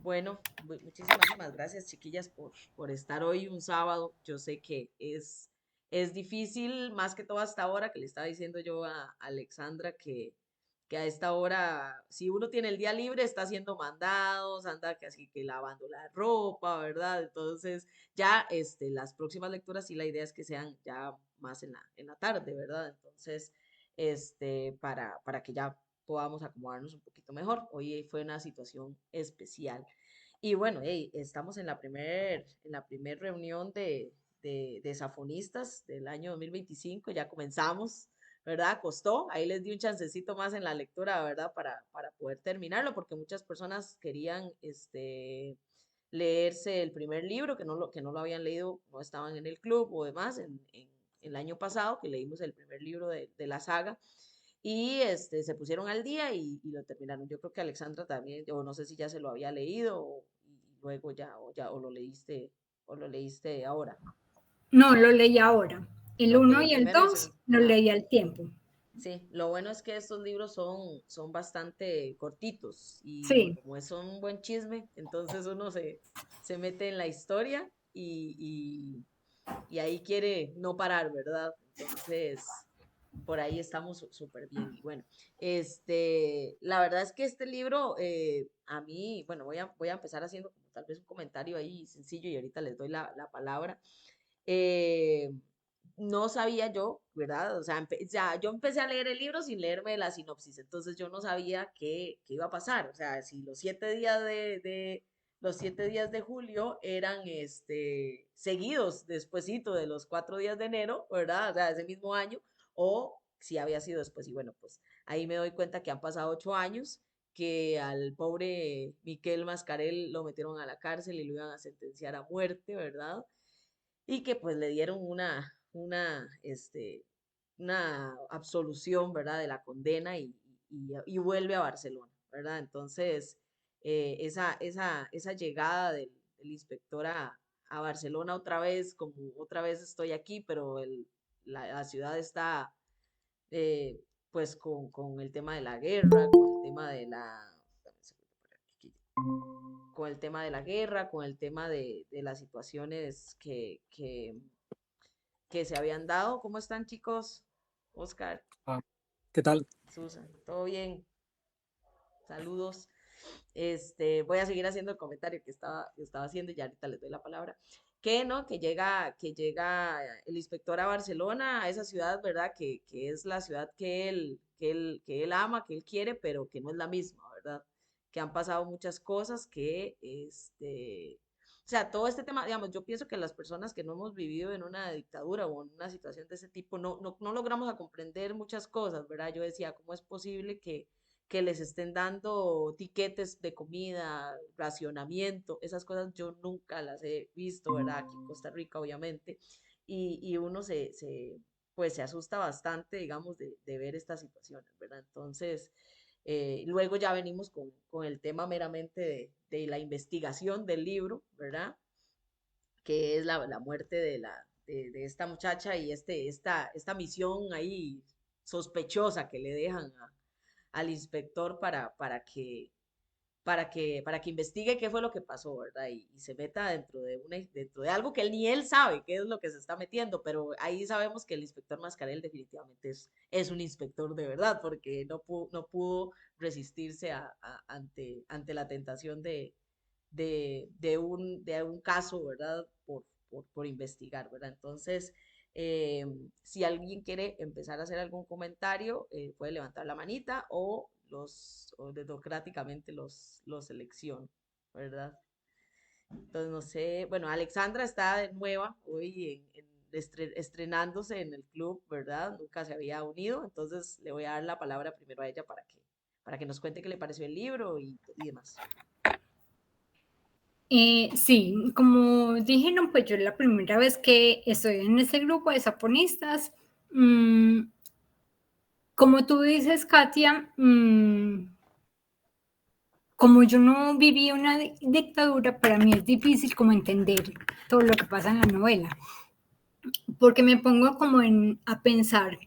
Bueno, muchísimas gracias, chiquillas, por estar hoy un sábado. Yo sé que es difícil, más que todo hasta ahora, que le estaba diciendo yo a Alexandra que a esta hora, si uno tiene el día libre, está haciendo mandados, anda que así que lavando la ropa, ¿verdad? Entonces, ya las próximas lecturas, sí, la idea es que sean ya más en la tarde, ¿verdad? Entonces, para que ya podamos acomodarnos un poquito mejor. Hoy fue una situación especial. Y bueno, hey, estamos en la primer reunión de safonistas del año 2025, ya comenzamos, ¿verdad? Costó, ahí les di un chancecito más en la lectura, ¿verdad? Para poder terminarlo, porque muchas personas querían leerse el primer libro, que no lo habían leído, no estaban en el club o demás, el año pasado, que leímos el primer libro de la saga, y se pusieron al día y lo terminaron. Yo creo que Alexandra también, o no sé si ya se lo había leído, y luego ya, o lo leíste ahora. No, lo leí ahora. El Ok, uno el y el primero y el 2 segundo. lo Ajá. leí al tiempo. Sí, lo bueno es que estos libros son bastante cortitos y Sí, como es un buen chisme, entonces uno se mete en la historia y ahí quiere no parar, ¿verdad? Entonces, por ahí estamos súper bien. Y bueno, la verdad es que este libro, a mí, bueno, voy a empezar haciendo como tal vez un comentario ahí sencillo y ahorita les doy la palabra. Eh, no sabía yo, ¿verdad? O sea, ya, yo empecé a leer el libro sin leerme la sinopsis, entonces yo no sabía qué iba a pasar. O sea, si los 7 días los 7 días de julio eran seguidos despuesito de los 4 días de enero, ¿verdad? O sea, ese mismo año, o si había sido después. Y bueno, pues ahí me doy cuenta que han pasado 8 años, que al pobre Miquel Mascarell lo metieron a la cárcel y lo iban a sentenciar a muerte, ¿verdad? Y que pues le dieron una absolución, ¿verdad? De la condena y vuelve a Barcelona, ¿verdad? Entonces, esa llegada del inspector a Barcelona otra vez, como otra vez estoy aquí, pero la ciudad está eh, pues con el tema de la guerra, con el tema de dame un segundo por aquí, con el tema de la guerra, con el tema de las situaciones que se habían dado. ¿Cómo están, chicos? Oscar, Ah, ¿qué tal? Susan, ¿todo bien? Saludos. Voy a seguir haciendo el comentario que estaba haciendo y ya ahorita les doy la palabra. Que no, que llega el inspector a Barcelona, a esa ciudad, ¿verdad? Que es la ciudad que él ama, que él quiere, pero que no es la misma, ¿verdad? Que han pasado muchas cosas o sea, todo este tema, digamos, yo pienso que las personas que no hemos vivido en una dictadura o en una situación de ese tipo, no logramos a comprender muchas cosas, ¿verdad? Yo decía, ¿cómo es posible que les estén dando tiquetes de comida, racionamiento? Esas cosas yo nunca las he visto, ¿verdad? Aquí en Costa Rica, obviamente, y uno pues se asusta bastante, digamos, de ver estas situaciones, ¿verdad? Entonces, luego ya venimos con el tema meramente de la investigación del libro, ¿verdad? Que es la muerte de esta muchacha y esta misión ahí sospechosa que le dejan al inspector para que investigue qué fue lo que pasó, ¿verdad? Y se meta dentro de algo que él ni él sabe qué es lo que se está metiendo, pero ahí sabemos que el inspector Mascarell definitivamente es un inspector de verdad, porque no pudo resistirse ante la tentación de un caso, ¿verdad? Por investigar, ¿verdad? Entonces, eh, si alguien quiere empezar a hacer algún comentario, puede levantar la manita o democráticamente los selecciono, ¿verdad? Entonces, no sé, bueno, Alexandra está de nueva hoy estrenándose en el club, ¿verdad? Nunca se había unido, entonces le voy a dar la palabra primero a ella para que nos cuente qué le pareció el libro y demás. sí, como dije, no, pues yo la primera vez que estoy en ese grupo de saponistas, mm, como tú dices, Katia, como yo no viví una dictadura, para mí es difícil como entender todo lo que pasa en la novela, porque me pongo como a pensar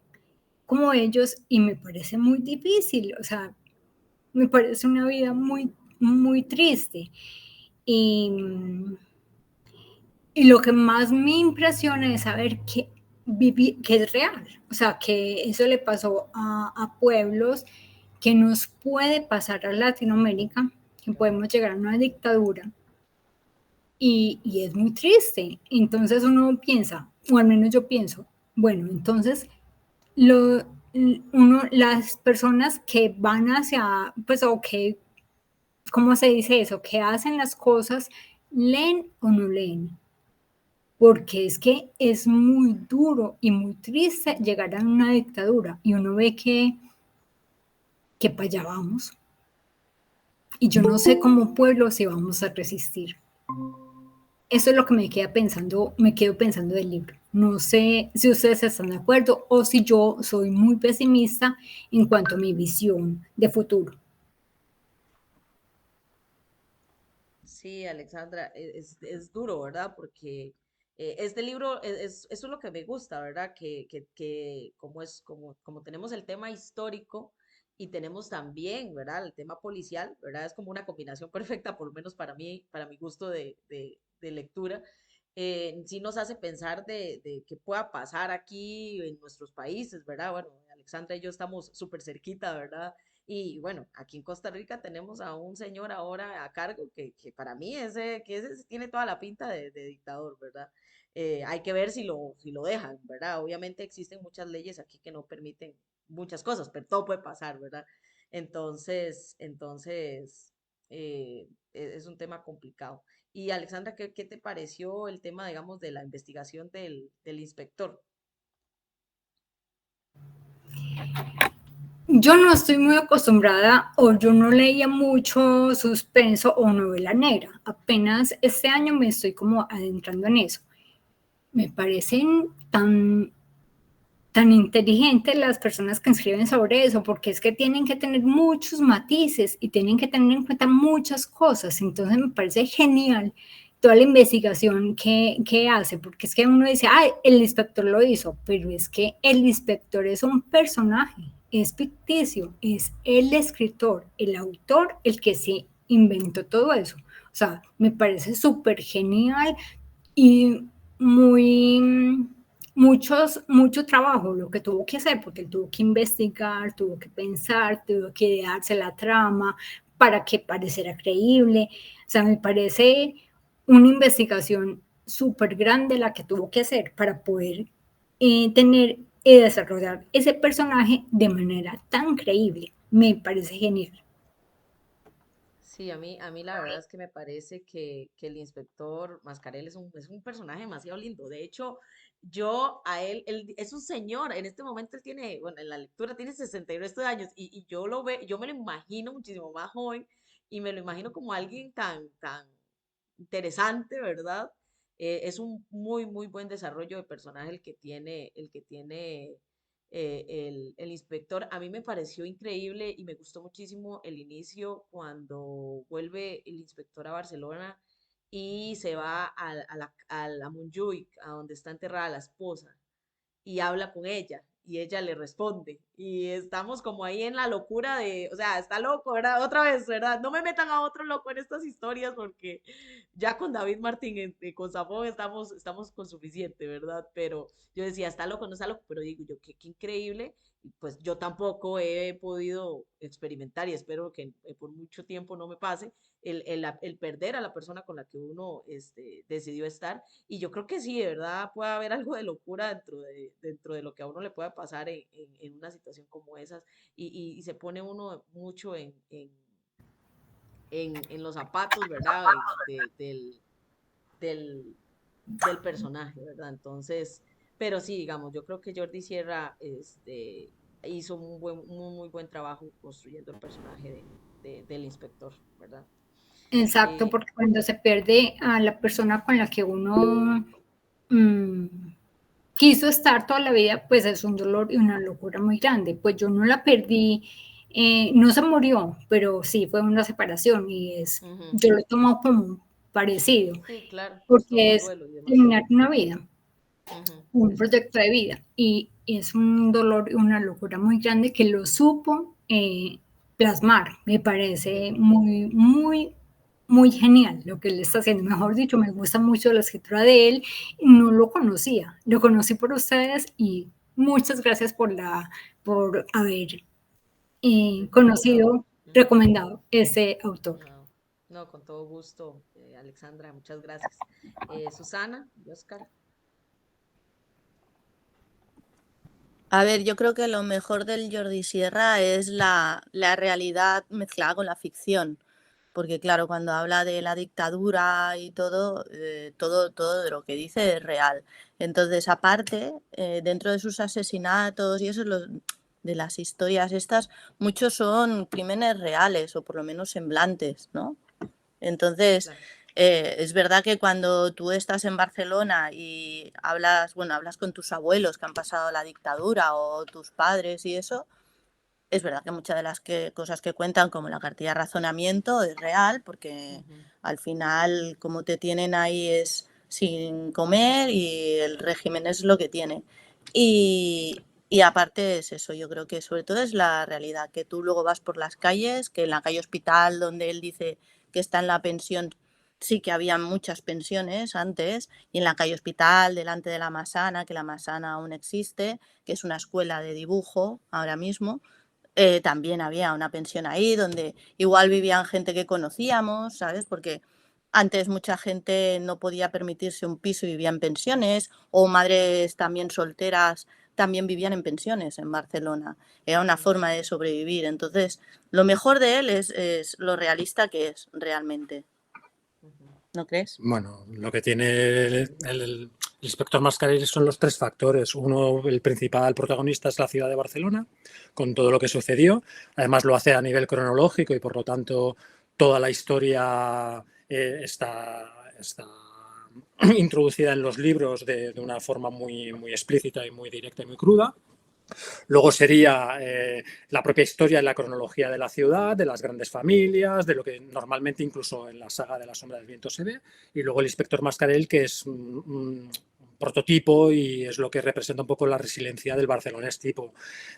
como ellos y me parece muy difícil, o sea, me parece una vida muy, muy triste. Y, y lo que más me impresiona es saber que es real, o sea, que eso le pasó a pueblos, que nos puede pasar a Latinoamérica, que podemos llegar a una dictadura y es muy triste. Entonces uno piensa, o al menos yo pienso, bueno, entonces lo, las personas que van hacia, pues, o que, ¿cómo se dice eso? Que hacen las cosas, leen o no leen. Porque es que es muy duro y muy triste llegar a una dictadura y uno ve que para allá vamos. Y yo no sé como pueblo si vamos a resistir. Eso es lo que me quedo pensando del libro. No sé si ustedes están de acuerdo o si yo soy muy pesimista en cuanto a mi visión de futuro. Sí, Alexandra, es duro, ¿verdad? Porque este libro, eso es lo que me gusta, ¿verdad? Que como como tenemos el tema histórico y tenemos también, ¿verdad? El tema policial, ¿verdad? Es como una combinación perfecta, por lo menos para mí, para mi gusto de lectura. Sí nos hace pensar de qué pueda pasar aquí en nuestros países, ¿verdad? Bueno, Alexandra y yo estamos súper cerquita, ¿verdad? Y bueno, aquí en Costa Rica tenemos a un señor ahora a cargo que para mí ese tiene toda la pinta de dictador, ¿verdad? Hay que ver si lo dejan, ¿verdad? Obviamente existen muchas leyes aquí que no permiten muchas cosas, pero todo puede pasar, ¿verdad? Entonces, es un tema complicado. Y Alexandra, ¿qué te pareció el tema, digamos, de la investigación del inspector? Yo no estoy muy acostumbrada o yo no leía mucho suspenso o novela negra. Apenas este año me estoy como adentrando en eso. Me parecen tan inteligentes las personas que escriben sobre eso, porque es que tienen que tener muchos matices y tienen que tener en cuenta muchas cosas. Entonces me parece genial toda la investigación que hace, porque es que uno dice, ay, el inspector lo hizo, pero es que el inspector es un personaje, es ficticio, es el escritor, el autor, el que se inventó todo eso. O sea, me parece súper genial y muy mucho trabajo lo que tuvo que hacer, porque él tuvo que investigar, tuvo que pensar, tuvo que idearse la trama para que pareciera creíble. O sea, me parece una investigación súper grande la que tuvo que hacer para poder tener y desarrollar ese personaje de manera tan creíble. Me parece genial. Sí, a mí la verdad es que me parece que el inspector Mascarell es un personaje demasiado lindo. De hecho, yo a él es un señor, en este momento él tiene, bueno, en la lectura tiene 62 años y yo me lo imagino muchísimo más joven y me lo imagino como alguien tan interesante, ¿verdad? Es un muy, muy buen desarrollo de personaje el que tiene el inspector. A mí me pareció increíble y me gustó muchísimo el inicio cuando vuelve el inspector a Barcelona y se va a la Montjuic, a donde está enterrada la esposa y habla con ella y ella le responde y estamos como ahí en la locura de, o sea, está loco, ¿verdad? Otra vez, ¿verdad? No me metan a otro loco en estas historias porque ya con David Martín, con Zafón estamos con suficiente, ¿verdad? Pero yo decía, está loco, no está loco, pero digo yo, qué increíble. Y pues yo tampoco he podido experimentar y espero que por mucho tiempo no me pase el perder a la persona con la que uno decidió estar y yo creo que sí, de verdad puede haber algo de locura dentro de lo que a uno le pueda pasar en una situación como esas. Y se pone uno mucho en los zapatos, ¿verdad? Del, del personaje, ¿verdad? Entonces, pero sí, digamos, yo creo que Jordi Sierra hizo un muy buen trabajo construyendo el personaje del inspector, ¿verdad? Exacto, Eh, porque cuando se pierde a la persona con la que uno mm, quiso estar toda la vida, pues es un dolor y una locura muy grande. Pues yo no la perdí, no se murió, pero sí fue una separación y ujú. yo lo tomo como parecido, Sí, claro, es todo porque un es duelo y demás. terminar una vida, Ujú, un exacto. proyecto de vida y es un dolor y una locura muy grande que lo supo plasmar. Me parece muy, muy muy genial lo que él está haciendo. Mejor dicho, me gusta mucho la escritura de él. No lo conocía, lo conocí por ustedes y muchas gracias por haber Recomendado. conocido, Ujú. recomendado ese autor. No, no, con todo gusto, Alexandra, muchas gracias. Susana y Oscar. A ver, yo creo que lo mejor del Jordi Sierra es la realidad mezclada con la ficción. Porque claro, cuando habla de la dictadura y todo, todo de lo que dice es real. Entonces, aparte, dentro de sus asesinatos y eso, de las historias estas, muchos son crímenes reales o por lo menos semblantes, ¿no? Entonces, Claro. es verdad que cuando tú estás en Barcelona y hablas, bueno, hablas con tus abuelos que han pasado la dictadura o tus padres y eso, es verdad que muchas de las cosas que cuentan, como la cartilla de razonamiento, es real, porque Ujú. al final, como te tienen ahí es sin comer y el régimen es lo que tiene. Y aparte es eso, yo creo que sobre todo es la realidad, que tú luego vas por las calles, que en la calle Hospital, donde él dice que está en la pensión, sí que había muchas pensiones antes, y en la calle Hospital, delante de la Masana, que la Masana aún existe, que es una escuela de dibujo ahora mismo, también había una pensión ahí donde igual vivían gente que conocíamos, ¿sabes? Porque antes mucha gente no podía permitirse un piso y vivía en pensiones, o madres también solteras también vivían en pensiones en Barcelona. Era una Mm, forma de sobrevivir. Entonces, lo mejor de él es lo realista que es realmente. ujú. ¿No crees? Bueno, lo que tiene el inspector Mascarell son los tres factores. Uno, el principal protagonista es la ciudad de Barcelona, con todo lo que sucedió. Además lo hace a nivel cronológico y por lo tanto toda la historia está introducida en los libros de una forma muy explícita y muy directa y muy cruda. Luego sería la propia historia y la cronología de la ciudad, de las grandes familias, de lo que normalmente incluso en la saga de La sombra del viento se ve. Y luego el inspector Mascarell, que es un prototipo y es lo que representa un poco la resiliencia del barcelonés tipo.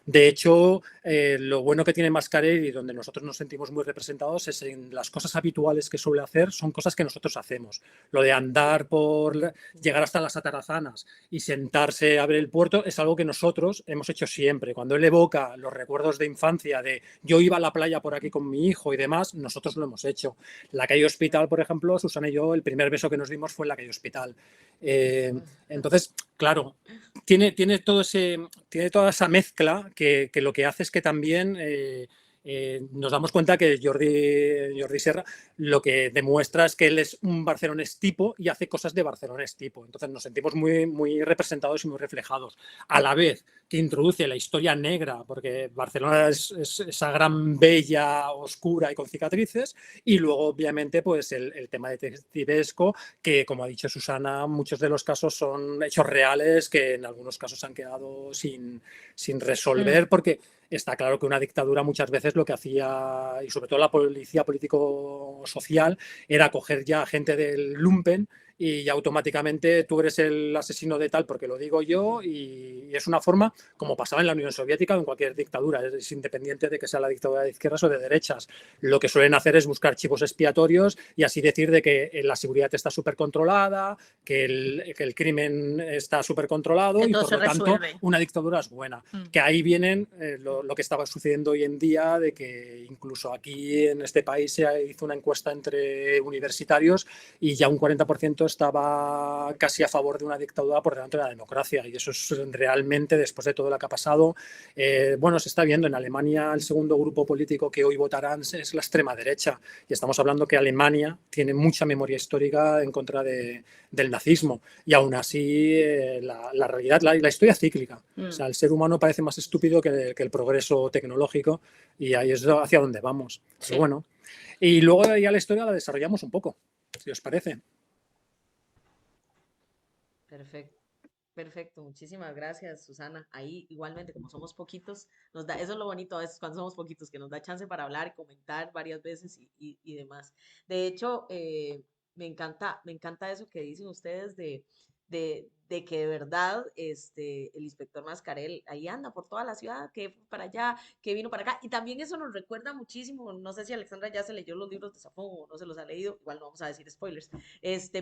De hecho, lo bueno que tiene Mascarell y donde nosotros nos sentimos muy representados es en las cosas habituales que suele hacer, son cosas que nosotros hacemos. Lo de andar por llegar hasta las atarazanas y sentarse a ver el puerto es algo que nosotros hemos hecho siempre. Cuando él evoca los recuerdos de infancia de yo iba a la playa por aquí con mi hijo y demás, nosotros lo hemos hecho. La calle Hospital, por ejemplo, Susana y yo, el primer beso que nos dimos fue en la calle Hospital. Entonces, claro, tiene toda esa mezcla que lo que hace es que también nos damos cuenta que Jordi Serra lo que demuestra es que él es un barcelonés tipo y hace cosas de barcelonés tipo. Entonces nos sentimos muy representados y muy reflejados. A la vez que introduce la historia negra, porque Barcelona es esa gran bella, oscura y con cicatrices, y luego obviamente pues el tema detectivesco, que como ha dicho Susana, muchos de los casos son hechos reales que en algunos casos han quedado sin resolver, porque está claro que una dictadura muchas veces lo que hacía, y sobre todo la policía político-social, era coger ya gente del lumpen y ya automáticamente tú eres el asesino de tal porque lo digo yo, y es una forma, como pasaba en la Unión Soviética o en cualquier dictadura, es independiente de que sea la dictadura de izquierdas o de derechas. Lo que suelen hacer es buscar chivos expiatorios y así decir de que la seguridad está súper controlada, que el crimen está súper controlado Que y todo por se lo tanto resuelve. una dictadura es buena. Que ahí vienen lo que estaba sucediendo hoy en día, de que incluso aquí en este país se hizo una encuesta entre universitarios y ya un 40% estaba casi a favor de una dictadura por delante de la democracia, y eso es realmente, después de todo lo que ha pasado, bueno, se está viendo en Alemania. El segundo grupo político que hoy votarán es la extrema derecha, y estamos hablando que Alemania tiene mucha memoria histórica en contra del nazismo, y aún así la realidad, la historia es cíclica. O sea, el ser humano parece más estúpido que el progreso tecnológico, y ahí es hacia donde vamos. Sí. Pero bueno, y luego ya la historia la desarrollamos un poco, si os parece. Perfecto. Perfecto, muchísimas gracias, Susana. Ahí igualmente, como somos poquitos, nos da, eso es lo bonito a veces cuando somos poquitos, que nos da chance para hablar y comentar varias veces y demás. De hecho, me encanta eso que dicen ustedes de que de verdad el inspector Mascarell ahí anda por toda la ciudad, que fue para allá, que vino para acá. Y también eso nos recuerda muchísimo, no sé si Alexandra ya se leyó los libros de Safón o no se los ha leído, igual no vamos a decir spoilers,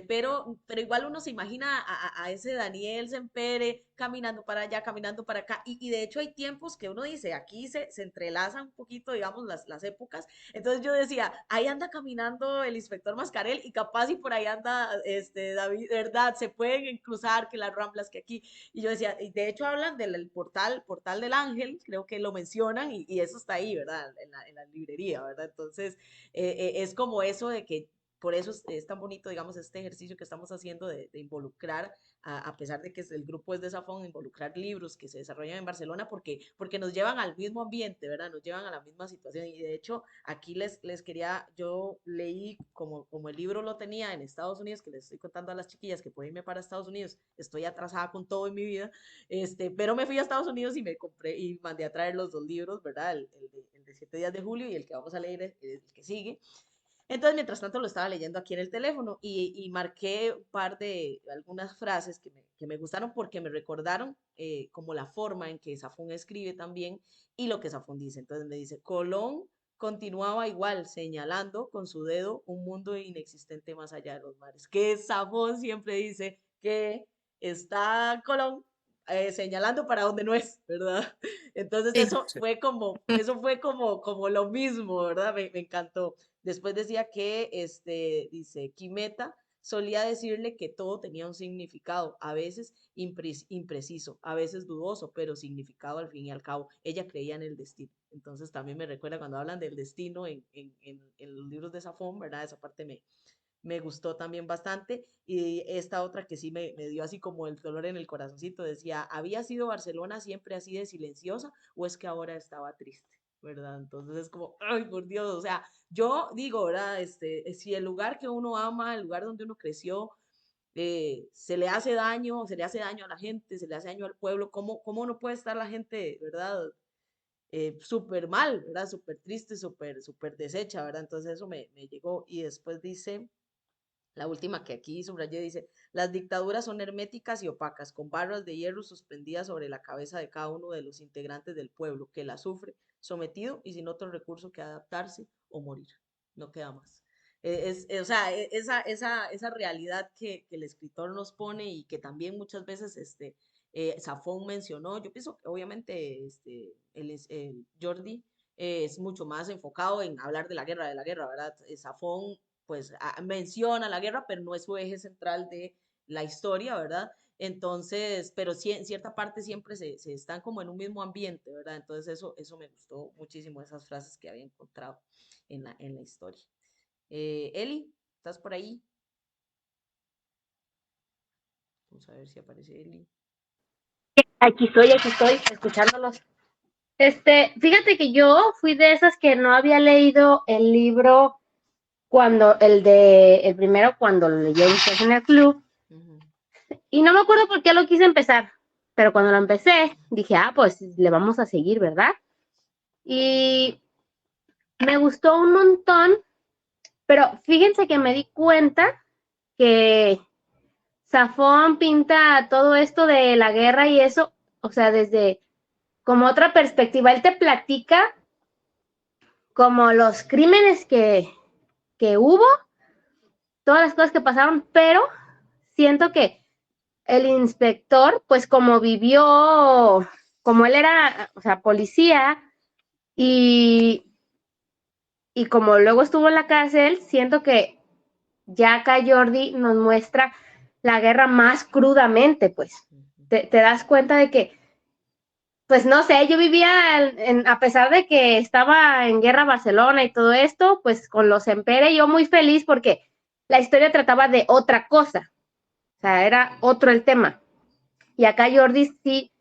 pero igual uno se imagina a ese Daniel Sempere caminando para allá, caminando para acá, y de hecho hay tiempos que uno dice, aquí se entrelazan un poquito, digamos, las épocas. Entonces yo decía, ahí anda caminando el inspector Mascarell y capaz y por ahí anda David, ¿verdad? Se pueden cruzar que las Ramblas que aquí. Y yo decía, y de hecho hablan del portal del Ángel, creo que lo mencionan y eso está ahí, ¿verdad? En la librería, ¿verdad? Entonces es como eso de que por eso es tan bonito, digamos, este ejercicio que estamos haciendo de involucrar, a pesar de que el grupo es de Safón, involucrar libros que se desarrollan en Barcelona porque nos llevan al mismo ambiente, ¿verdad? Nos llevan a la misma situación. Y de hecho, aquí les quería, yo leí como el libro lo tenía en Estados Unidos, que les estoy contando a las chiquillas que puedo irme para Estados Unidos, estoy atrasada con todo en mi vida, pero me fui a Estados Unidos y me compré y mandé a traer los dos libros, ¿verdad? El de 7 días de julio y el que vamos a leer el que sigue. Entonces, mientras tanto, lo estaba leyendo aquí en el teléfono y marqué un par de algunas frases que me gustaron porque me recordaron como la forma en que Safón escribe también y lo que Safón dice. Entonces me dice, Colón continuaba igual, señalando con su dedo un mundo inexistente más allá de los mares. Que Safón siempre dice que está Colón señalando para donde no es, ¿verdad? Entonces Sí, eso fue como lo mismo, ¿verdad? Me encantó. Después decía que, dice, Quimeta solía decirle que todo tenía un significado, a veces impreciso, a veces dudoso, pero significado al fin y al cabo. Ella creía en el destino. Entonces también me recuerda cuando hablan del destino en los libros de Safón, ¿verdad? Esa parte me gustó también bastante. Y esta otra que sí me dio así como el dolor en el corazoncito, decía, ¿había sido Barcelona siempre así de silenciosa o es que ahora estaba triste? ¿Verdad? Entonces es como, ay, por Dios, o sea, yo digo, ¿verdad? Si el lugar que uno ama, el lugar donde uno creció, se le hace daño a la gente, se le hace daño al pueblo, ¿cómo no puede estar la gente, ¿verdad? Súper mal, ¿verdad? Súper triste, súper deshecha, ¿verdad? Entonces eso me llegó y después dice, la última que aquí subrayé dice, las dictaduras son herméticas y opacas, con barras de hierro suspendidas sobre la cabeza de cada uno de los integrantes del pueblo que la sufre, sometido y sin otro recurso que adaptarse o morir. No queda más. O sea, esa realidad que el escritor nos pone y que también muchas veces Safón mencionó, yo pienso que obviamente el Jordi es mucho más enfocado en hablar de la guerra, ¿verdad? Safón pues menciona la guerra, pero no es su eje central de la historia, ¿verdad? Entonces, pero sí, en cierta parte siempre se están como en un mismo ambiente, ¿verdad? Entonces eso me gustó muchísimo, esas frases que había encontrado en la historia. Eli, ¿estás por ahí? Vamos a ver si aparece Eli. Aquí estoy, escuchándolos. Fíjate que yo fui de esas que no había leído el libro el primero cuando lo leyó ustedes en el club, Ujú. y no me acuerdo por qué lo quise empezar, pero cuando lo empecé, dije, pues le vamos a seguir, ¿verdad? Y me gustó un montón, pero fíjense que me di cuenta que Safón pinta todo esto de la guerra y eso, o sea, desde como otra perspectiva. Él te platica como los crímenes que hubo, todas las cosas que pasaron, pero siento que el inspector, pues como vivió, como él era, o sea, policía y, y como luego estuvo en la cárcel, siento que ya acá Jordi nos muestra la guerra más crudamente, pues. Te das cuenta de que, pues no sé, yo vivía, a pesar de que estaba en guerra Barcelona y todo esto, pues con los Empere, yo muy feliz porque la historia trataba de otra cosa, o sea, era otro el tema. Y acá Jordi sí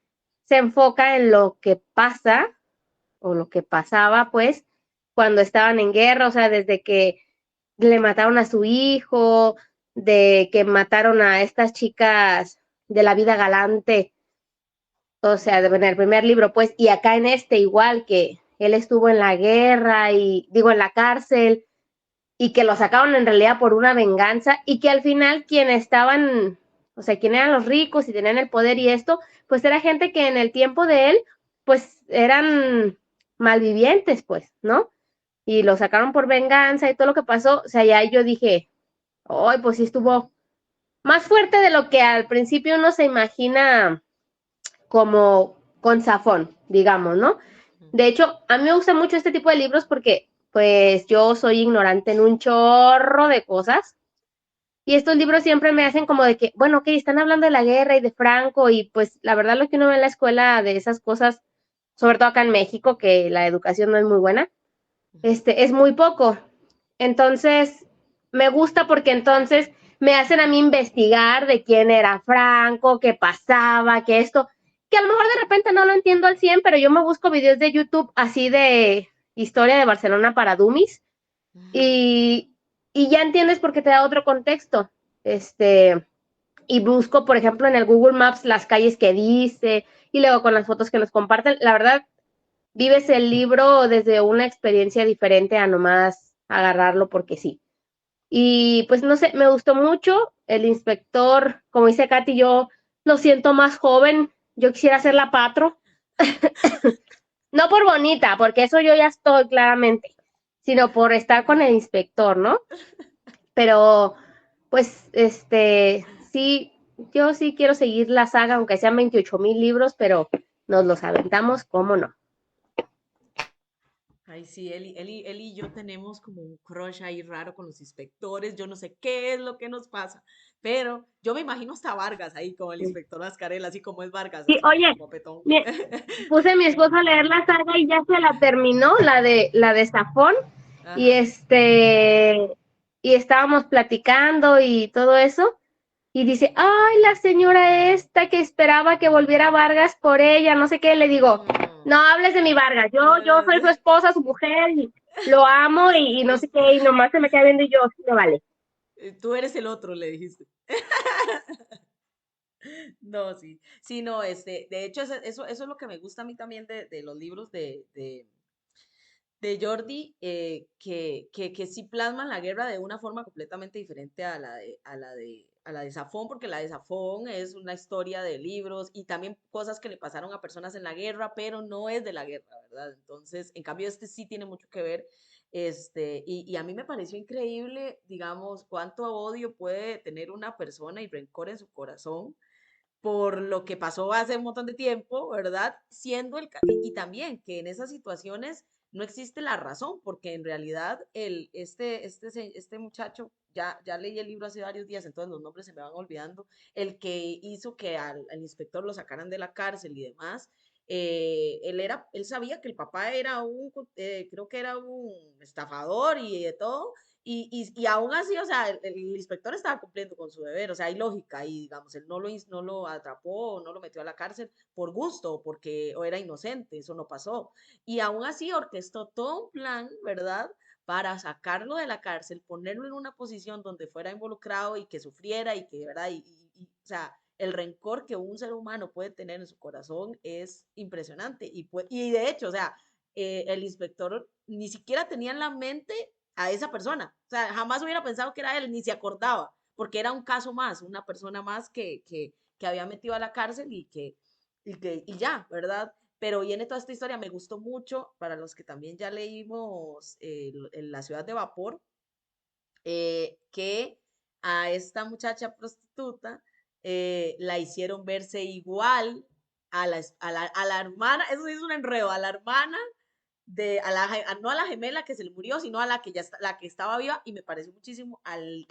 se enfoca en lo que pasa, o lo que pasaba, pues, cuando estaban en guerra, o sea, desde que le mataron a su hijo, de que mataron a estas chicas de la vida galante, o sea, en el primer libro, pues, y acá en igual, que él estuvo en la guerra y, digo, en la cárcel, y que lo sacaron en realidad por una venganza, y que al final quienes estaban o sea, quién eran los ricos y tenían el poder y esto, pues era gente que en el tiempo de él, pues eran malvivientes, pues, ¿no? Y lo sacaron por venganza y todo lo que pasó, o sea, ya yo dije, ay, pues sí estuvo más fuerte de lo que al principio uno se imagina como con Zafón, digamos, ¿no? De hecho, a mí me gusta mucho este tipo de libros porque, pues, yo soy ignorante en un chorro de cosas. Y estos libros siempre me hacen como de que, bueno, ok, están hablando de la guerra y de Franco, y pues la verdad lo que uno ve en la escuela de esas cosas, sobre todo acá en México, que la educación no es muy buena, es muy poco. Entonces, me gusta porque entonces me hacen a mí investigar de quién era Franco, qué pasaba, que esto, que a lo mejor de repente no lo entiendo al 100, pero yo me busco videos de YouTube así de historia de Barcelona para dummies y, y ya entiendes por qué te da otro contexto. Y busco, por ejemplo, en el Google Maps las calles que dice y luego con las fotos que nos comparten. La verdad, vives el libro desde una experiencia diferente a nomás agarrarlo porque sí. Y pues no sé, me gustó mucho. El inspector, como dice Katy, yo lo siento más joven. Yo quisiera ser la patro. No por bonita, porque eso yo ya estoy claramente, sino por estar con el inspector, ¿no? Pero pues sí, yo sí quiero seguir la saga, aunque sean 28,000 libros, pero nos los aventamos, ¿cómo no? Ay, sí, él y yo tenemos como un crush ahí raro con los inspectores. Yo no sé qué es lo que nos pasa, pero yo me imagino hasta Vargas ahí, como el inspector Mascarel, así como es Vargas, Sí, así oye, como guapetón. mi- puse a mi esposo a leer la saga y ya se la terminó, la de Zafón, y Ajá. y estábamos platicando y todo eso, y dice, ay, la señora esta que esperaba que volviera Vargas por ella, no sé qué, le digo, Mm. no hables de mi Vargas, No, yo no, soy su no. esposa, su mujer, y lo amo, y no sé qué, y nomás se me queda viendo y yo, sí, me vale. Tú eres el otro, le dijiste. No, sí. Sí, no, de hecho, eso es lo que me gusta a mí también de los libros de Jordi, que sí plasman la guerra de una forma completamente diferente a la de Safón, porque la de Safón es una historia de libros y también cosas que le pasaron a personas en la guerra, pero no es de la guerra, ¿verdad? Entonces, en cambio, este sí tiene mucho que ver, y a mí me pareció increíble, digamos, cuánto odio puede tener una persona y rencor en su corazón por lo que pasó hace un montón de tiempo, ¿verdad? Siendo y también que en esas situaciones no existe la razón, porque en realidad este muchacho, ya leí el libro hace varios días, entonces los nombres se me van olvidando, el que hizo que al inspector lo sacaran de la cárcel y demás, él sabía que el papá era creo que era un estafador y de todo, y aún así, o sea, el inspector estaba cumpliendo con su deber, o sea, hay lógica, y digamos, él no lo atrapó, no lo metió a la cárcel por gusto, o era inocente, eso no pasó. Y aún así orquestó todo un plan, ¿verdad? Para sacarlo de la cárcel, ponerlo en una posición donde fuera involucrado y que sufriera y que, ¿verdad? O sea, el rencor que un ser humano puede tener en su corazón es impresionante. Y de hecho, o sea, el inspector ni siquiera tenía en la mente a esa persona. O sea, jamás hubiera pensado que era él, ni se acordaba, porque era un caso más, una persona más que había metido a la cárcel y ya, ¿verdad? Pero viene toda esta historia, me gustó mucho, para los que también ya leímos La ciudad de vapor, que a esta muchacha prostituta la hicieron verse igual a la hermana, eso sí es un enredo, a la hermana no a la gemela que se le murió, sino a la que la que estaba viva, y me pareció muchísimo al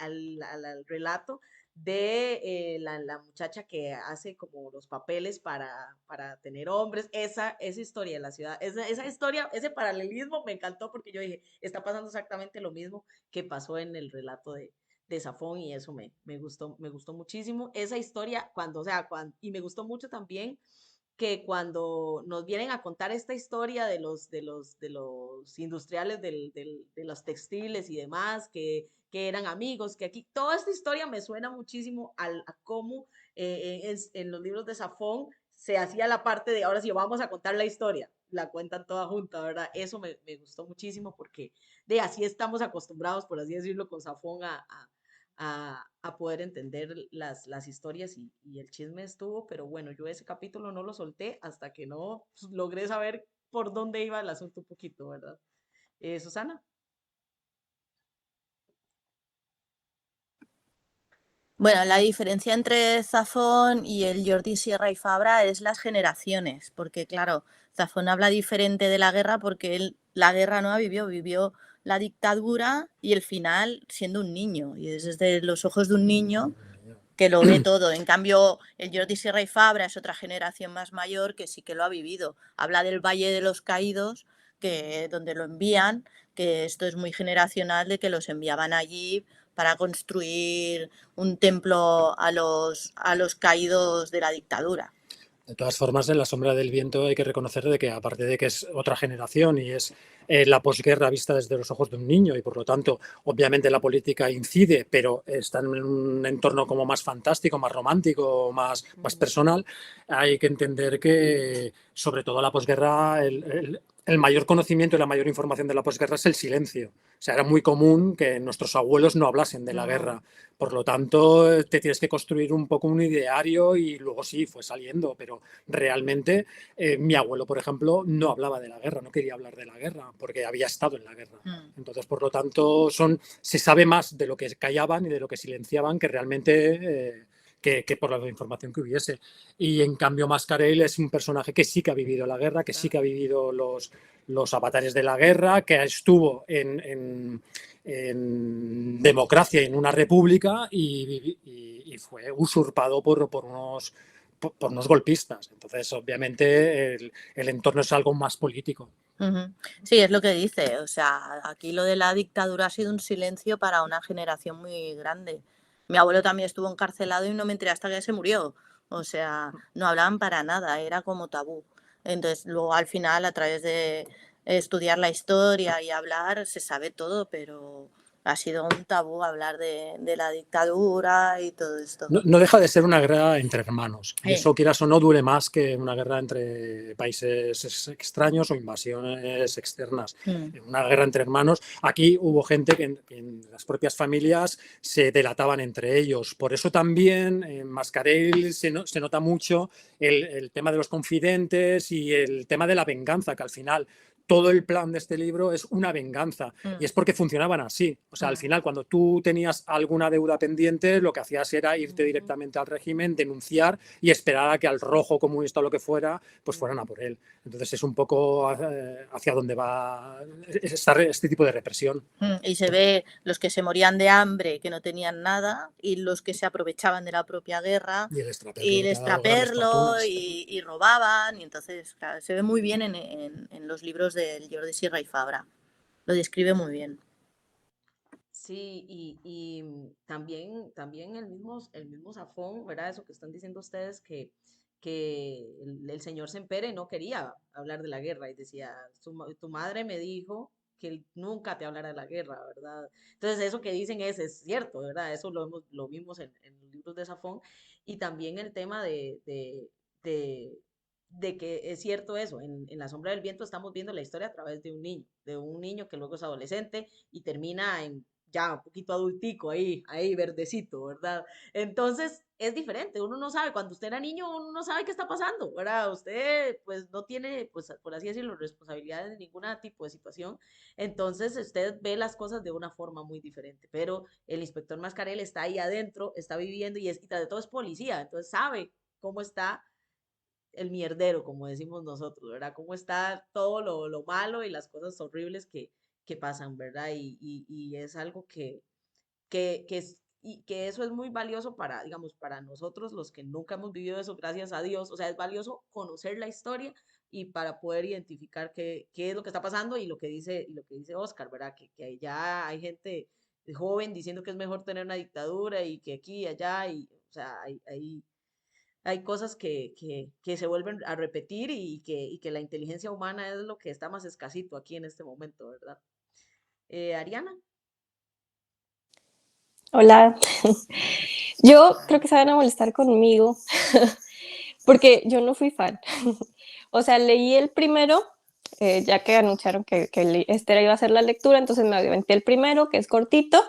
relato de la muchacha que hace como los papeles para tener hombres, esa historia de la ciudad, esa historia, ese paralelismo me encantó porque yo dije, está pasando exactamente lo mismo que pasó en el relato de Safón, y eso me gustó muchísimo esa historia y me gustó mucho también que cuando nos vienen a contar esta historia de los industriales de los textiles y demás, que eran amigos, que aquí, toda esta historia me suena muchísimo a cómo en los libros de Safón se hacía la parte de, ahora sí, vamos a contar la historia, la cuentan toda junta, ¿verdad? Eso me gustó muchísimo porque de así estamos acostumbrados, por así decirlo, con Safón a poder entender las historias y el chisme estuvo, pero bueno, yo ese capítulo no lo solté hasta que no pues, logré saber por dónde iba el asunto un poquito, ¿verdad? Susana. Bueno, la diferencia entre Zafón y el Jordi Sierra y Fabra es las generaciones, porque claro, Zafón habla diferente de la guerra porque él la guerra no vivió la dictadura y el final siendo un niño, y es desde los ojos de un niño que lo ve todo. En cambio, el Jordi Sierra y Fabra es otra generación más mayor que sí que lo ha vivido. Habla del Valle de los Caídos, que donde lo envían, que esto es muy generacional, de que los enviaban allí para construir un templo a los caídos de la dictadura. De todas formas, en La sombra del viento hay que reconocer de que, aparte de que es otra generación y es la posguerra vista desde los ojos de un niño y, por lo tanto, obviamente la política incide, pero está en un entorno como más fantástico, más romántico, más personal, hay que entender que, sobre todo la posguerra, el mayor conocimiento y la mayor información de la posguerra es el silencio. O sea, era muy común que nuestros abuelos no hablasen de la guerra. Por lo tanto, te tienes que construir un poco un ideario y luego sí, fue saliendo. Pero realmente mi abuelo, por ejemplo, no hablaba de la guerra, no quería hablar de la guerra porque había estado en la guerra. Entonces, por lo tanto, se sabe más de lo que callaban y de lo que silenciaban que realmente... Que por la información que hubiese. Y en cambio Mascarell es un personaje que sí que ha vivido la guerra, que sí que ha vivido los avatares de la guerra, que estuvo en democracia, en una república y fue usurpado por unos golpistas. Entonces, obviamente, el entorno es algo más político. Sí, es lo que dice. O sea, aquí lo de la dictadura ha sido un silencio para una generación muy grande. Mi abuelo también estuvo encarcelado y no me enteré hasta que se murió. O sea, no hablaban para nada, era como tabú. Entonces, luego al final, a través de estudiar la historia y hablar, se sabe todo, pero ha sido un tabú hablar de la dictadura y todo esto. No deja de ser una guerra entre hermanos. Y Sí. eso, quieras o no, duele más que una guerra entre países extraños o invasiones externas. Una guerra entre hermanos. Aquí hubo gente que en las propias familias se delataban entre ellos. Por eso también en Mascarell se nota mucho el tema de los confidentes y el tema de la venganza, que al final todo el plan de este libro es una venganza. Y es porque funcionaban así. O sea, al final, cuando tú tenías alguna deuda pendiente, lo que hacías era irte directamente al régimen, denunciar y esperar a que al rojo comunista o lo que fuera, pues fueran a por él. Entonces es un poco hacia dónde va este tipo de represión. Y se ve los que se morían de hambre, que no tenían nada, y los que se aprovechaban de la propia guerra y el extraperlo y robaban. Y entonces, claro, se ve muy bien en los libros del Jordi Sierra y Fabra. Lo describe muy bien. Sí, y también el mismo Zafón, ¿verdad? Eso que están diciendo ustedes que el señor Sempere no quería hablar de la guerra y decía, tu madre me dijo que él nunca te hablara de la guerra, ¿verdad? Entonces eso que dicen es cierto, ¿verdad? Eso lo vimos en los libros de Zafón y también el tema de, de que es cierto eso, en La sombra del viento estamos viendo la historia a través de un niño que luego es adolescente y termina en ya un poquito adultico ahí verdecito, ¿verdad? Entonces es diferente, uno no sabe, cuando usted era niño uno no sabe qué está pasando, ¿verdad? Usted pues no tiene, pues por así decirlo, responsabilidades de ningún tipo de situación, entonces usted ve las cosas de una forma muy diferente, pero el inspector Mascarell está ahí adentro, está viviendo y tras de todo es policía, entonces sabe cómo está el mierdero, como decimos nosotros, ¿verdad? Cómo está todo lo malo y las cosas horribles que pasan, ¿verdad? Y es algo que eso es muy valioso para, digamos, para nosotros los que nunca hemos vivido eso, gracias a Dios. O sea, es valioso conocer la historia y para poder identificar qué es lo que está pasando y lo que dice Oscar, ¿verdad? Que ya hay gente joven diciendo que es mejor tener una dictadura y que aquí y allá, y, o sea, hay cosas que se vuelven a repetir y que la inteligencia humana es lo que está más escasito aquí en este momento, ¿verdad? Ariana. Hola, yo creo que se van a molestar conmigo porque yo no fui fan. O sea, leí el primero, ya que anunciaron que Esther iba a hacer la lectura, entonces me aventé el primero, que es cortito,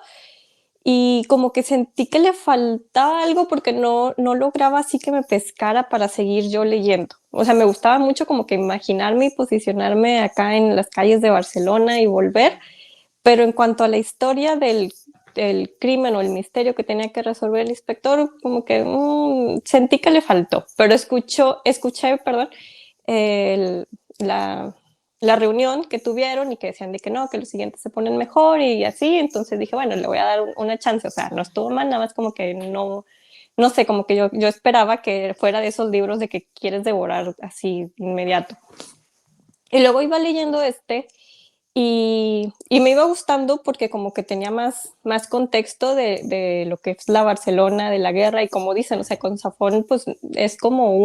y como que sentí que le faltaba algo porque no lograba así que me pescara para seguir yo leyendo. O sea, me gustaba mucho como que imaginarme y posicionarme acá en las calles de Barcelona y volver, pero en cuanto a la historia del crimen o el misterio que tenía que resolver el inspector, como que sentí que le faltó, pero escuché, perdón, el- la, la reunión que tuvieron y que decían de que no, que los siguientes se ponen mejor y así, entonces dije, bueno, le voy a dar una chance, o sea, no estuvo mal, nada más como que no sé, como que yo esperaba que fuera de esos libros de que quieres devorar así inmediato. Y luego iba leyendo y me iba gustando porque como que tenía más contexto de lo que es la Barcelona, de la guerra, y como dicen, o sea, con Zafón pues es como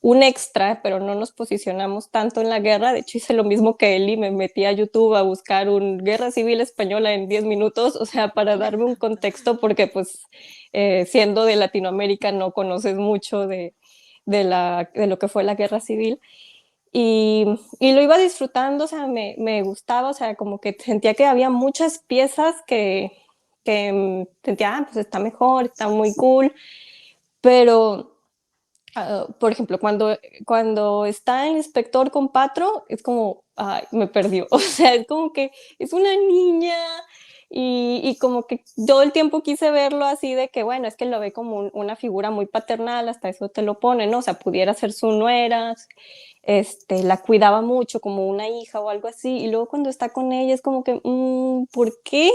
un extra, pero no nos posicionamos tanto en la guerra. De hecho, hice lo mismo que él y me metí a YouTube a buscar un Guerra Civil Española en 10 minutos, o sea, para darme un contexto, porque pues siendo de Latinoamérica no conoces mucho de lo que fue la guerra civil. Y lo iba disfrutando, o sea, me gustaba, o sea, como que sentía que había muchas piezas que sentía, pues está mejor, está muy cool, pero, por ejemplo, cuando está el inspector con Patro, es como, ay, me perdió, o sea, es como que es una niña y como que todo el tiempo quise verlo así de que, bueno, es que lo ve como una figura muy paternal, hasta eso te lo pone, ¿no? O sea, pudiera ser su nuera, la cuidaba mucho como una hija o algo así, y luego cuando está con ella es como que, ¿por qué?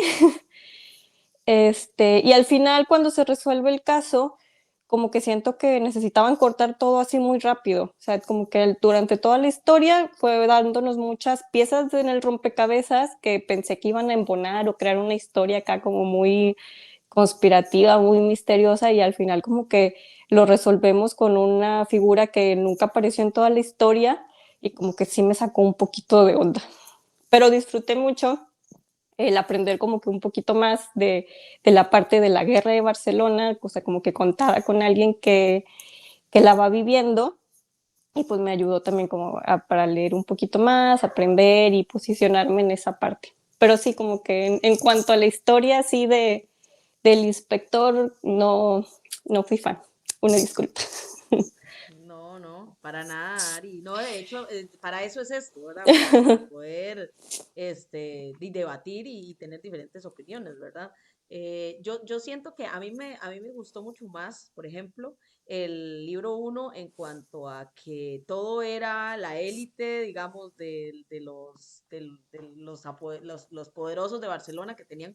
Y al final cuando se resuelve el caso, como que siento que necesitaban cortar todo así muy rápido, o sea, como que durante toda la historia fue dándonos muchas piezas en el rompecabezas que pensé que iban a embonar o crear una historia acá como muy conspirativa, muy misteriosa, y al final como que lo resolvemos con una figura que nunca apareció en toda la historia y como que sí me sacó un poquito de onda. Pero disfruté mucho el aprender como que un poquito más de la parte de la guerra de Barcelona, o sea, como que contaba con alguien que la va viviendo, y pues me ayudó también como para leer un poquito más, aprender y posicionarme en esa parte. Pero sí, como que en cuanto a la historia así del inspector, no fui fan. Una disculpa. No, no, para nada, Ari. No, de hecho, para eso es esto, ¿verdad? Para poder debatir y tener diferentes opiniones, ¿verdad? Yo siento que a mí me gustó mucho más, por ejemplo, el libro uno en cuanto a que todo era la élite, digamos, de los poderosos de Barcelona que tenían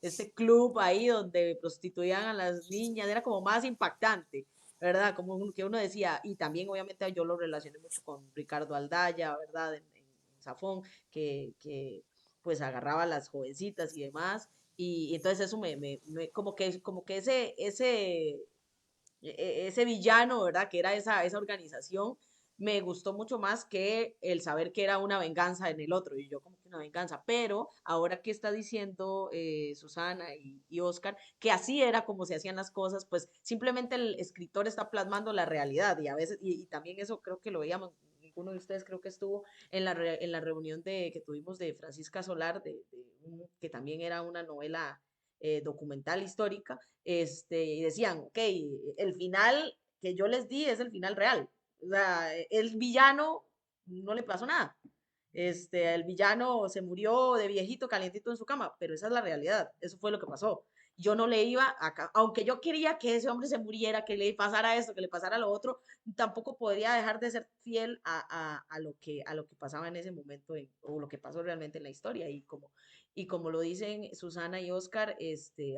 este club ahí donde prostituían a las niñas, era como más impactante. ¿Verdad? Como que uno decía, y también obviamente yo lo relacioné mucho con Ricardo Aldaya, ¿verdad? En Zafón, que pues agarraba a las jovencitas y demás, y entonces eso como que ese villano, ¿verdad? Que era esa organización, me gustó mucho más que el saber que era una venganza en el otro, y yo como que una venganza, pero ahora que está diciendo Susana y Oscar, que así era como se hacían las cosas, pues simplemente el escritor está plasmando la realidad, y a veces, y también eso creo que lo veíamos, ninguno de ustedes creo que estuvo en la reunión que tuvimos de Francisca Solar, que también era una novela documental histórica, y decían, ok, el final que yo les di es el final real. O sea, el villano no le pasó nada. El villano se murió de viejito, calientito en su cama, pero esa es la realidad, eso fue lo que pasó. Yo no le iba acá, aunque yo quería que ese hombre se muriera, que le pasara esto, que le pasara lo otro, tampoco podría dejar de ser fiel a lo que pasaba en ese momento, o lo que pasó realmente en la historia. Y como lo dicen Susana y Oscar,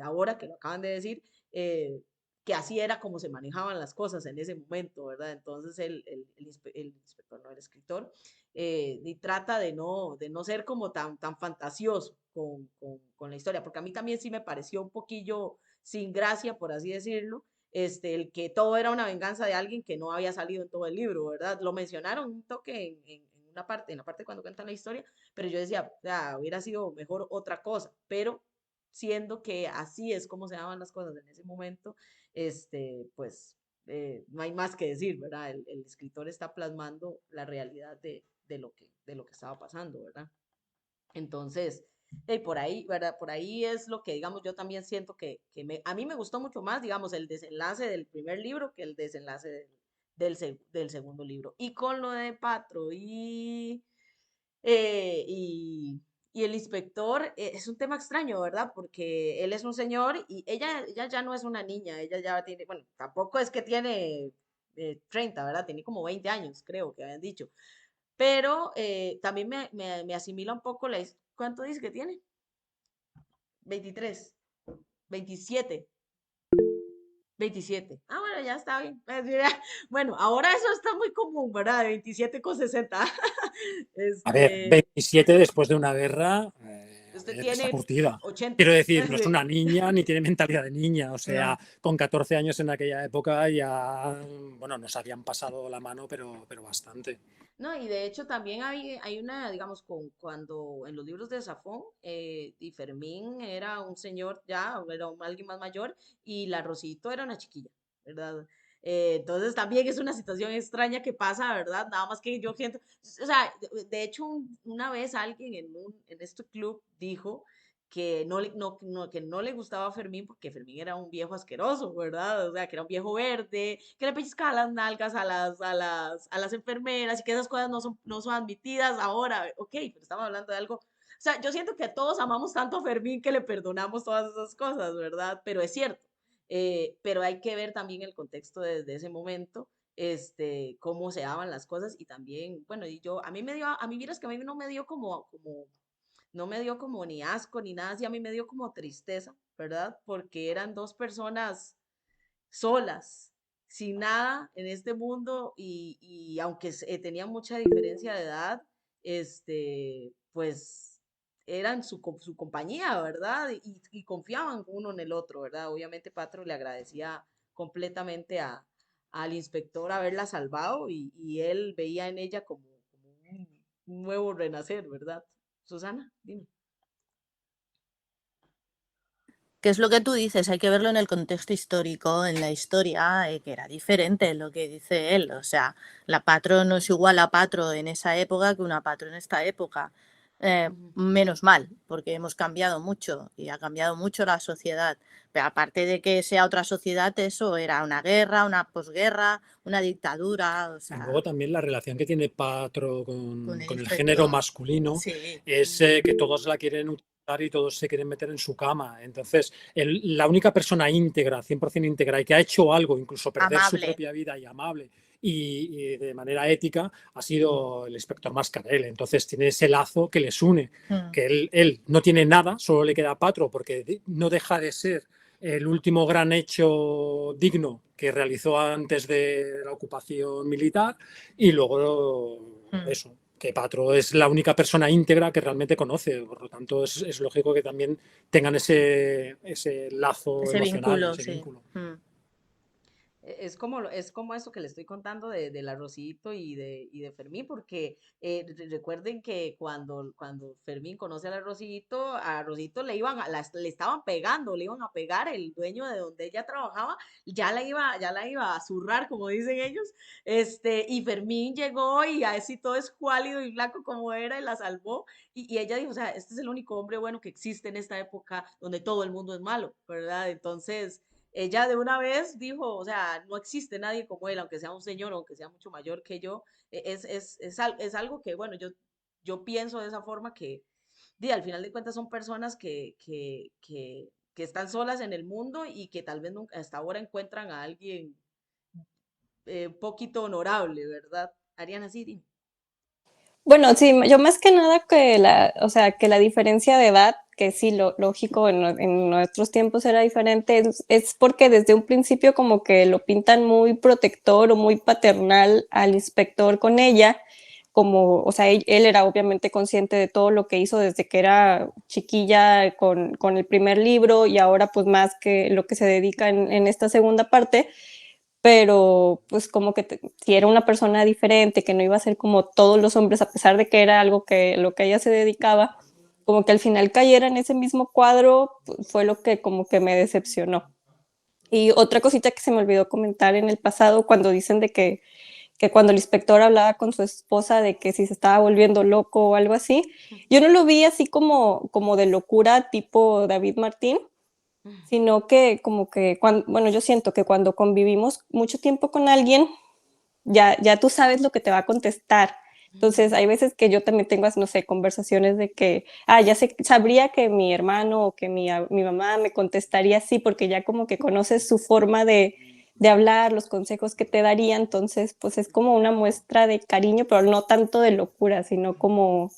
ahora que lo acaban de decir, que así era como se manejaban las cosas en ese momento, ¿verdad? Entonces el inspector, no, el escritor, y trata de no ser como tan fantasioso con la historia, porque a mí también sí me pareció un poquillo sin gracia, por así decirlo, el que todo era una venganza de alguien que no había salido en todo el libro, ¿verdad? Lo mencionaron un toque en una parte, en la parte cuando cuentan la historia, pero yo decía, hubiera sido mejor otra cosa, pero siendo que así es como se daban las cosas en ese momento, pues no hay más que decir, ¿verdad? El escritor está plasmando la realidad de lo que estaba pasando, ¿verdad? Entonces, Y por ahí, ¿verdad? Por ahí es lo que, digamos, yo también siento a mí me gustó mucho más, digamos, el desenlace del primer libro que el desenlace del segundo libro. Y con lo de Patro eh, y, y el inspector, es un tema extraño, ¿verdad? Porque él es un señor y ella ya no es una niña, ella ya tiene, bueno, tampoco es que tiene 30, ¿verdad? Tiene como 20 años, creo que habían dicho. Pero también me asimila un poco ¿cuánto dice que tiene? 23, 27, 27. Ah, bueno, ya está bien. Bueno, ahora eso está muy común, ¿verdad? De 27,60. A ver, Este, 27 después de una guerra, a usted ver, está tiene curtida. 80. Quiero decir, no es Sí. una niña ni tiene mentalidad de niña. O sea, No. con 14 años en aquella época ya, bueno, nos habían pasado la mano, pero bastante. No, y de hecho también hay una, digamos, cuando en los libros de Safón, y Fermín era un señor ya, era alguien más mayor, y la Rosito era una chiquilla, ¿verdad? Entonces también es una situación extraña que pasa, ¿verdad? Nada más que yo siento, o sea, de hecho una vez alguien en este club dijo que que no le gustaba a Fermín porque Fermín era un viejo asqueroso, ¿verdad? O sea, que era un viejo verde, que le pellizcaba las nalgas a las enfermeras y que esas cosas no son admitidas ahora. Ok, pero estamos hablando de algo. O sea, yo siento que todos amamos tanto a Fermín que le perdonamos todas esas cosas, ¿verdad? Pero es cierto. Pero hay que ver también el contexto desde ese momento, cómo se daban las cosas y también, bueno, y yo, a mí miras que a mí no me dio no me dio como ni asco ni nada así, a mí me dio como tristeza, ¿verdad? Porque eran dos personas solas, sin nada en este mundo y aunque tenían mucha diferencia de edad, pues eran su compañía, ¿verdad? Y confiaban uno en el otro, ¿verdad? Obviamente Patro le agradecía completamente al inspector haberla salvado y él veía en ella como un nuevo renacer, ¿verdad? Susana, dime. ¿Qué es lo que tú dices? Hay que verlo en el contexto histórico, en la historia, que era diferente lo que dice él. O sea, la Patro no es igual a Patro en esa época que una Patro en esta época. Ujú. Menos mal, porque hemos cambiado mucho y ha cambiado mucho la sociedad. Pero aparte de que sea otra sociedad, eso era una guerra, una posguerra, una dictadura, o Y luego sea, también la relación que tiene Patro con el con el género inspector. masculino Sí, es que todos la quieren utilizar y todos se quieren meter en su cama. Entonces, la única persona íntegra, 100% íntegra, y que ha hecho algo, incluso perder su amable. propia vida y amable y de manera ética, ha sido el inspector Mascarell. Entonces, tiene ese lazo que les une, Mm, que él no tiene nada, solo le queda Patro, porque no deja de ser el último gran hecho digno que realizó antes de la ocupación militar y luego mm. eso, que Patro es la única persona íntegra que realmente conoce, por lo tanto es lógico que también tengan ese lazo Ese emocional, vínculo, ese sí. vínculo. Mm. Es como eso que le estoy contando del Arrocito y de Fermín, porque recuerden que cuando Fermín conoce al Arrocito, a Arrocito le estaban pegando, le iban a pegar el dueño de donde ella trabajaba, ya la iba a zurrar, como dicen ellos, y Fermín llegó y así todo escuálido y blanco como era y la salvó, y ella dijo, o sea, este es el único hombre bueno que existe en esta época donde todo el mundo es malo, ¿verdad? Entonces ella de una vez dijo, o sea, no existe nadie como él, aunque sea un señor, aunque sea mucho mayor que yo, es algo que, bueno, yo pienso de esa forma al final de cuentas son personas que están solas en el mundo y que tal vez nunca, hasta ahora encuentran a alguien un poquito honorable, ¿verdad? Ariana, sí, dime. Bueno, sí, yo más que nada que o sea, que la diferencia de edad, que sí, lo lógico en nuestros tiempos era diferente, es porque desde un principio como que lo pintan muy protector o muy paternal al inspector con ella, como, o sea, él era obviamente consciente de todo lo que hizo desde que era chiquilla con el primer libro y ahora pues más que lo que se dedica en esta segunda parte, pero pues como que si era una persona diferente, que no iba a ser como todos los hombres, a pesar de que era algo que lo que ella se dedicaba, como que al final cayera en ese mismo cuadro, pues, fue lo que como que me decepcionó. Y otra cosita que se me olvidó comentar en el pasado, cuando dicen de que cuando el inspector hablaba con su esposa de que si se estaba volviendo loco o algo así, yo no lo vi así como de locura tipo David Martín, sino que como que, bueno, yo siento que cuando convivimos mucho tiempo con alguien, ya tú sabes lo que te va a contestar. Entonces, hay veces que yo también tengo, no sé, conversaciones de que, ya sabría que mi hermano o que mi mamá me contestaría así, porque ya como que conoces su forma de hablar, los consejos que te daría, entonces, pues es como una muestra de cariño, pero no tanto de locura, sino como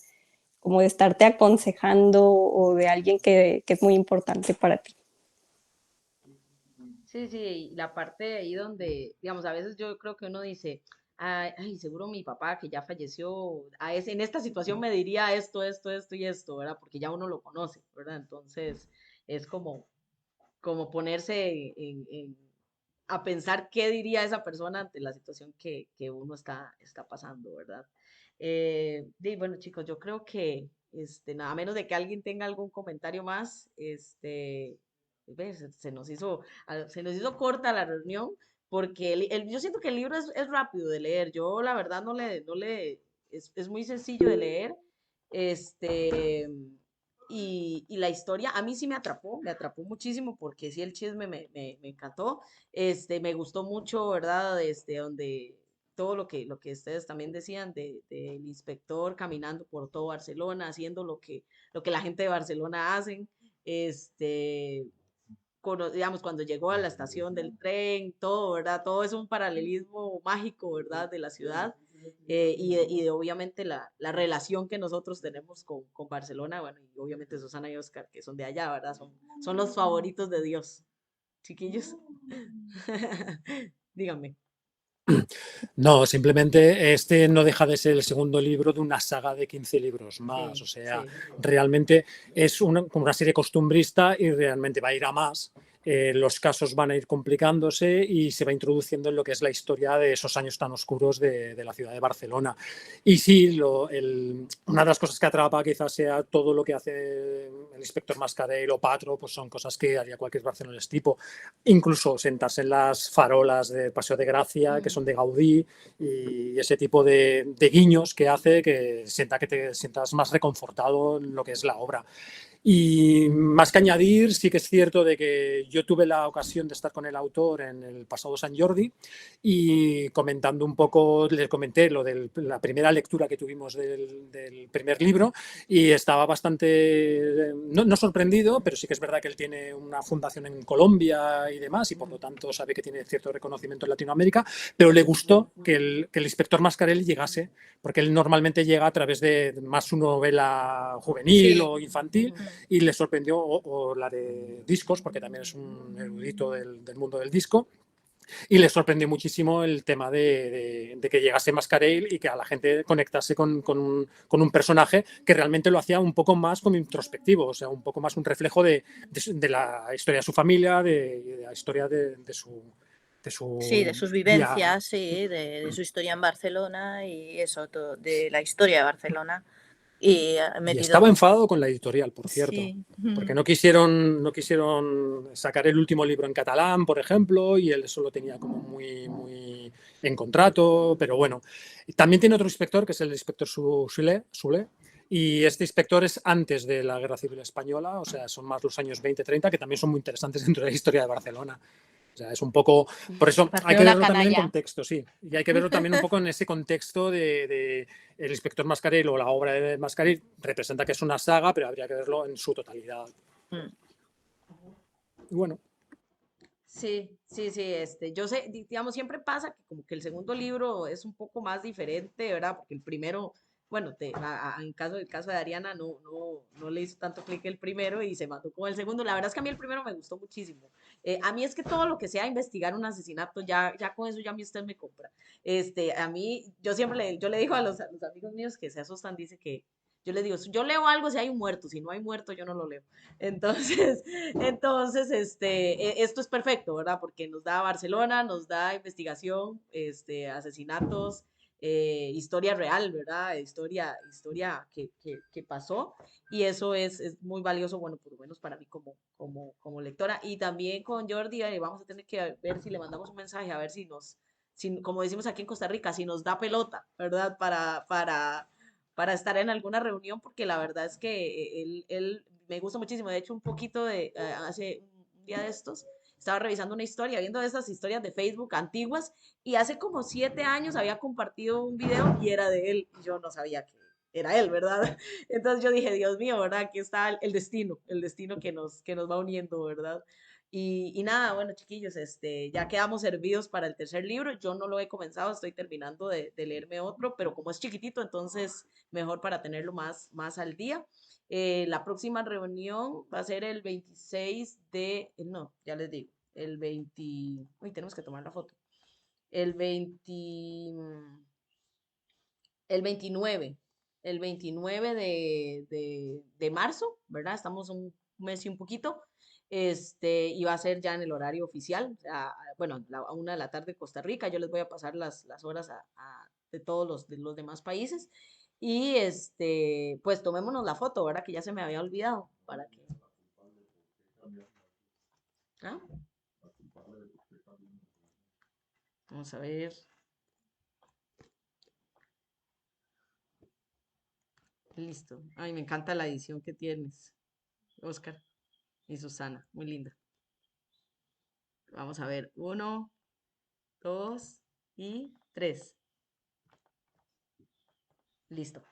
de estarte aconsejando o de alguien que es muy importante para ti. Sí, sí, y la parte de ahí donde, digamos, a veces yo creo que uno dice, ay, seguro mi papá que ya falleció, en esta situación me diría esto, esto, esto y esto, ¿verdad? Porque ya uno lo conoce, ¿verdad? Entonces, es como ponerse a pensar qué diría esa persona ante la situación que uno está pasando, ¿verdad? Y bueno, chicos, yo creo que, nada menos de que alguien tenga algún comentario más, se nos hizo corta la reunión, porque yo siento que el libro es rápido de leer, yo la verdad es muy sencillo de leer, este, y la historia a mí sí me atrapó muchísimo porque sí el chisme me encantó, me gustó mucho, ¿verdad? Donde todo lo que ustedes también decían del inspector caminando por todo Barcelona, haciendo lo que la gente de Barcelona hacen, digamos, cuando llegó a la estación del tren, todo, ¿verdad? Todo es un paralelismo mágico, ¿verdad? De la ciudad, y de obviamente la relación que nosotros tenemos con Barcelona, bueno, y obviamente Susana y Oscar, que son de allá, ¿verdad? Son los favoritos de Dios, chiquillos. Díganme. No, simplemente este no deja de ser el segundo libro de una saga de 15 libros más. Sí, O sea, sí. realmente es como una serie costumbrista y realmente va a ir a más. Los casos van a ir complicándose y se va introduciendo en lo que es la historia de esos años tan oscuros de la ciudad de Barcelona. Y sí, una de las cosas que atrapa quizás sea todo lo que hace el inspector Mascarell o Patro, pues son cosas que haría cualquier barcelonés tipo. Incluso sentarse en las farolas del Paseo de Gracia, que son de Gaudí, y ese tipo de guiños que hace que te sientas más reconfortado en lo que es la obra. Y más que añadir, sí que es cierto de que yo tuve la ocasión de estar con el autor en el pasado San Jordi y comentando un poco, le comenté lo de la primera lectura que tuvimos del primer libro y estaba bastante, no sorprendido, pero sí que es verdad que él tiene una fundación en Colombia y demás y por lo tanto sabe que tiene cierto reconocimiento en Latinoamérica, pero le gustó que el inspector Mascarell llegase, porque él normalmente llega a través de más su novela juvenil Sí. o infantil, y le sorprendió, o la de discos, porque también es un erudito del mundo del disco, y le sorprendió muchísimo el tema de que llegase Mascarell y que a la gente conectase con un personaje que realmente lo hacía un poco más como introspectivo, o sea, un poco más un reflejo de la historia de su familia, de la historia de su Sí, de sus día. vivencias, sí, de su historia en Barcelona y eso, de la historia de Barcelona. Y Y metido estaba enfadado con la editorial, por cierto, Sí. porque no quisieron sacar el último libro en catalán, por ejemplo, y él eso lo tenía como muy, muy en contrato, pero bueno. También tiene otro inspector, que es el inspector Sule, y este inspector es antes de la Guerra Civil Española, o sea, son más los años 20-30, que también son muy interesantes dentro de la historia de Barcelona. O sea, es un poco, por eso hay que Barcelona verlo también en canalla. contexto, sí. Y hay que verlo también un poco en ese contexto de el inspector Mascarell o la obra de Mascarell representa que es una saga, pero habría que verlo en su totalidad. Y bueno. Sí, sí, sí, yo sé, digamos, siempre pasa que como que el segundo libro es un poco más diferente, ¿verdad? Porque el primero, bueno, el caso de Ariana no le hizo tanto clic el primero y se mató con el segundo. La verdad es que a mí el primero me gustó muchísimo. A mí es que todo lo que sea investigar un asesinato, ya con eso ya a mí usted me compra. A mí, yo le digo a los amigos míos que se asustan, dice que yo les digo, yo leo algo si hay un muerto, si no hay muerto yo no lo leo. Entonces, esto es perfecto, ¿verdad? Porque nos da Barcelona, nos da investigación, asesinatos, historia real, ¿verdad? Historia que pasó, y eso es muy valioso, bueno, por lo menos para mí como lectora. Y también con Jordi, vamos a tener que ver si le mandamos un mensaje, a ver si como decimos aquí en Costa Rica, si nos da pelota, ¿verdad? Para estar en alguna reunión, porque la verdad es que él me gusta muchísimo. De hecho, un poquito hace un día de estos, estaba revisando una historia, viendo esas historias de Facebook antiguas, y hace como 7 años había compartido un video y era de él, y yo no sabía que era él, ¿verdad? Entonces yo dije, Dios mío, ¿verdad? Aquí está el destino que nos va uniendo, ¿verdad? Y nada, bueno, chiquillos, ya quedamos servidos para el tercer libro. Yo no lo he comenzado, estoy terminando de leerme otro, pero como es chiquitito, entonces mejor para tenerlo más al día. La próxima reunión va a ser el 26 no, ya les digo, el 20, uy, tenemos que tomar la foto. El 20, el 29, el 29 de marzo, ¿verdad? Estamos un mes y un poquito, y va a ser ya en el horario oficial, bueno, a 1 de la tarde Costa Rica. Yo les voy a pasar las horas de todos los demás países. Y pues tomémonos la foto, ¿verdad? Que ya se me había olvidado, para que... ¿Ah? Vamos a ver. Listo. Ay, me encanta la edición que tienes, Oscar y Susana. Muy linda. Vamos a ver. 1, 2 y 3. Listo.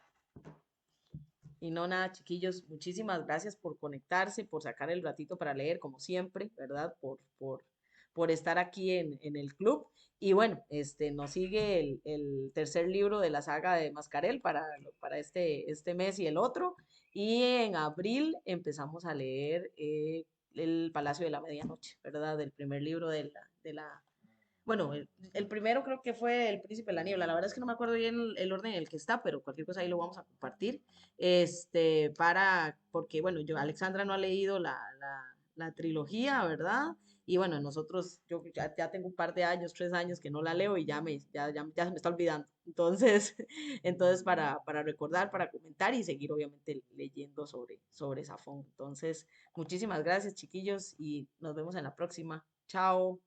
Y no, nada, chiquillos, muchísimas gracias por conectarse, por sacar el ratito para leer, como siempre, ¿verdad? Por estar aquí en el club. Y bueno, nos sigue el tercer libro de la saga de Mascarel para este mes y el otro. Y en abril empezamos a leer El Palacio de la Medianoche, ¿verdad? El primer libro de la bueno, el primero creo que fue El Príncipe de la Niebla. La verdad es que no me acuerdo bien el orden en el que está, pero cualquier cosa ahí lo vamos a compartir. Porque bueno, Alexandra no ha leído la trilogía, ¿verdad? Y bueno, yo ya tengo un par de años, 3 años que no la leo y ya se me está olvidando. Entonces, entonces para recordar, para comentar y seguir obviamente leyendo sobre Safón. Entonces, muchísimas gracias, chiquillos, y nos vemos en la próxima. Chao.